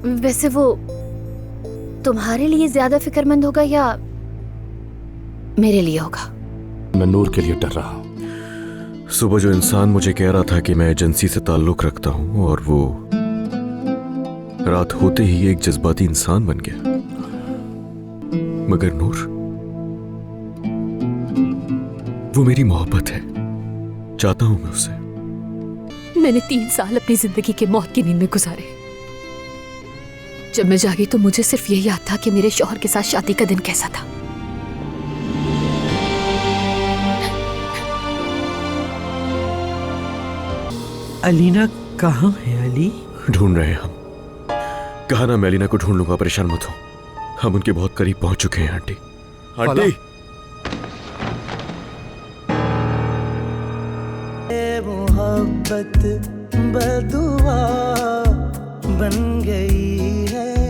वैसे वो तुम्हारे लिए ज्यादा फिक्रमंद होगा या मेरे लिए होगा? मैं नूर के लिए डर रहा हूं। सुबह जो इंसान मुझे कह रहा था कि मैं एजेंसी से ताल्लुक रखता हूं, और वो रात होते ही एक जज्बाती इंसान बन गया। मगर नूर, वो मेरी मोहब्बत है, चाहता हूं मैं उसे। मैंने 3 साल अपनी जिंदगी के मौत की नींद में गुजारे। जब मैं जागी तो मुझे सिर्फ यही याद था कि मेरे शौहर के साथ शादी का दिन कैसा था। अलीना कहाँ है अली? ढूंढ रहे हैं हम। कहा ना मैं अलीना को ढूंढ लूंगा, परेशान मत हो। हम उनके बहुत करीब पहुंच चुके हैं आंटी। आंटी, मोहब्बत बदुआ बन गई है।